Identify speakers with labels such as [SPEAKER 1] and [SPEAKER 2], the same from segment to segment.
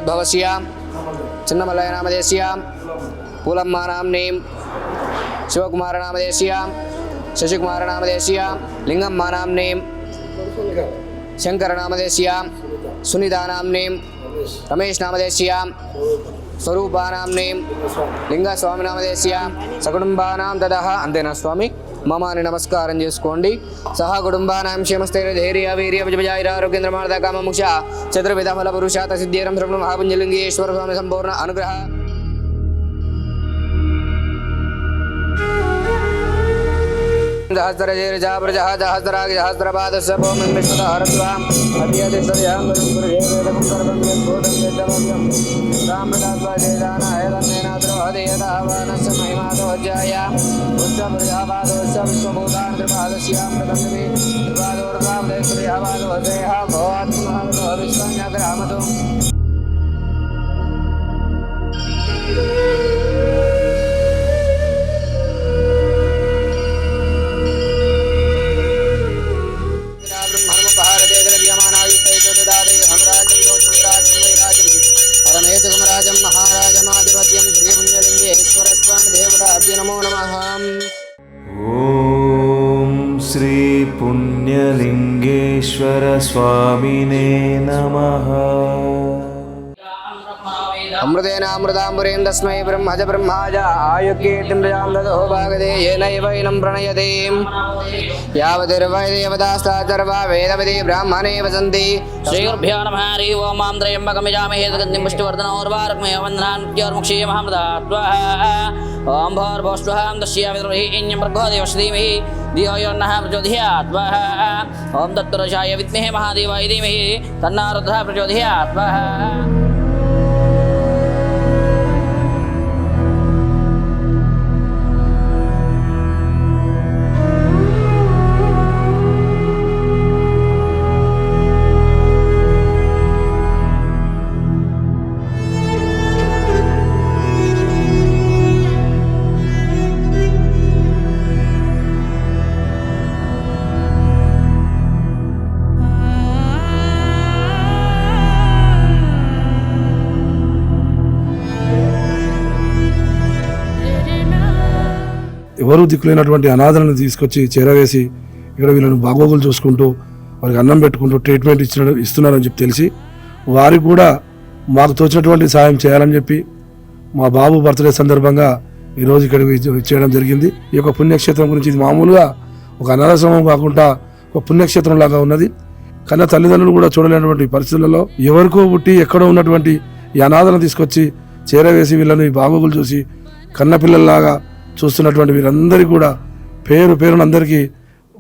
[SPEAKER 1] శ్రీమదోద్భవస్య చిన్నమల్లయ్య నామధేయస్య పూలమ్మ నామ్నీం శివకుమార నామధేయస్య శశికుమార నామధేయస్య లింగమ్మ నామ్నీం శంకర నామధేయస్య సునీతా నామ్నీం రమేష్ నామధేయస్య స్వరూపా నామ్నీం లింగస్వామి నామధేయస్య సకుటుంబానాం దదః. అంతేనా స్వామి? మమ అని నమస్కారం చేసుకోండి. సహా కుటుంబానాం క్షేమస్థైర్య ధైర్య వీర్య విజయారోగ్యేంద్రమానద కామముక్ష చతుర్విధ ఫల పురుషాత సిద్ధిరం శ్రవణ మహాపుంజలింగేశ్వర స్వామి సంపూర్ణ అనుగ్రహ. सहस्रजेर्जा प्रजः सहस्राग सहस्रपादस्य भूमिं विश्वतहरत्वाम् अभ्यदिष्टयां गुरुवेदकं सर्वं यद्भूतं यद्भव्यं रामदास्वादेदानायतन्नेनाद्रवहदेयदावानस्य महिमादोज्जाय उच्चप्रजापादोश्च विश्वभूतान्त्रिपादस्यां प्रतन्मे विवादोर्वावदेश्वर्यवादोदेह भवात्महतो विश्वन्यग्रामतो. परमेशकुमराजं महाराजमाधिपत्यं श्रीपुण्यलिंगेश्वर स्वामी देवताभ्यो नमो नमः.
[SPEAKER 2] ओम श्री पुण्यलिंगेश्वर स्वामिने नमः.
[SPEAKER 1] अमृतेनामृताम्बुरें तस्मै ब्रह्मज ब्रह्माज आयुर्कीर्तिं प्रजां ददो भागदे येनैवैनं प्रणयते यावतिर्वै देवतास्तार्वा वेदविदे ब्राह्मणे वसन्ति.
[SPEAKER 3] श्रीगुरुभ्यो नमः. हरि ओं. मां त्र्यम्बकमिजामहे सुगन्धिं पुष्टिवर्धनोर्वारुकमेव वन्दनान्योर्मुक्षीयमहामृतात्वा ओं भोर्भोष्टुहां दस्याविद्रोहिण्यं भर्गो देवस्य धीमहि धियो यो नः प्रचोदयात्. ओं तत्पुरुषाय विद्महे महादेवाय धीमहि तन्नो रुद्रः प्रचोदयात्.
[SPEAKER 4] ఎవరు దిక్కులేనటువంటి అనాథలను తీసుకొచ్చి చేరవేసి ఇక్కడ వీళ్ళని బాగోగులు చూసుకుంటూ వారికి అన్నం పెట్టుకుంటూ ట్రీట్మెంట్ ఇస్తున్నారని చెప్పి తెలిసి వారికి కూడా మాకు తోచినటువంటి సాయం చేయాలని చెప్పి మా బాబు బర్త్డే సందర్భంగా ఈరోజు ఇక్కడికి చేయడం జరిగింది. ఈ యొక్క పుణ్యక్షేత్రం గురించి ఇది మామూలుగా ఒక అనాథాశ్రమం కాకుండా ఒక పుణ్యక్షేత్రం లాగా ఉన్నది. కన్నా తల్లిదండ్రులు కూడా చూడలేనటువంటి పరిస్థితులలో ఎవరికో పుట్టి ఎక్కడో ఉన్నటువంటి ఈ అనాథలను తీసుకొచ్చి చేరవేసి వీళ్ళని బాగోగులు చూసి కన్నపిల్లల్లాగా చూస్తున్నటువంటి వీరందరికీ కూడా పేరు పేరున అందరికీ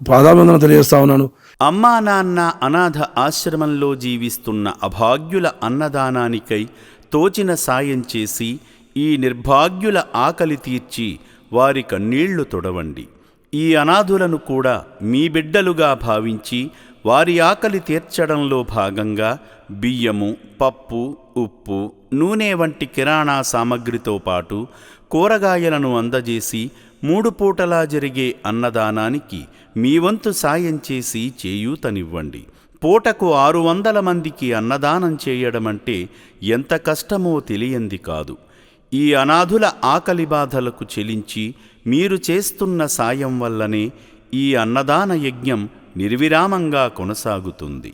[SPEAKER 4] పాదాభివందన తెలియజేస్తా ఉన్నాను.
[SPEAKER 5] అమ్మా నాన్న అనాథ ఆశ్రమంలో జీవిస్తున్న అభాగ్యుల అన్నదానానికై తోచిన సాయం చేసి ఈ నిర్భాగ్యుల ఆకలి తీర్చి వారి కన్నీళ్లు తొడవండి. ఈ అనాథులను కూడా మీ బిడ్డలుగా భావించి వారి ఆకలి తీర్చడంలో భాగంగా బియ్యము, పప్పు, ఉప్పు, నూనె వంటి కిరాణా సామగ్రితో పాటు కూరగాయలను అందజేసి 3 పూటలా జరిగే అన్నదానానికి మీ వంతు సాయం చేసి చేయూతనివ్వండి. పూటకు 600 మందికి అన్నదానం చేయడమంటే ఎంత కష్టమో తెలియంది కాదు. ఈ అనాథుల ఆకలి బాధలకు చెలించి మీరు చేస్తున్న సాయం వల్లనే ఈ అన్నదాన యజ్ఞం నిర్విరామంగా కొనసాగుతుంది.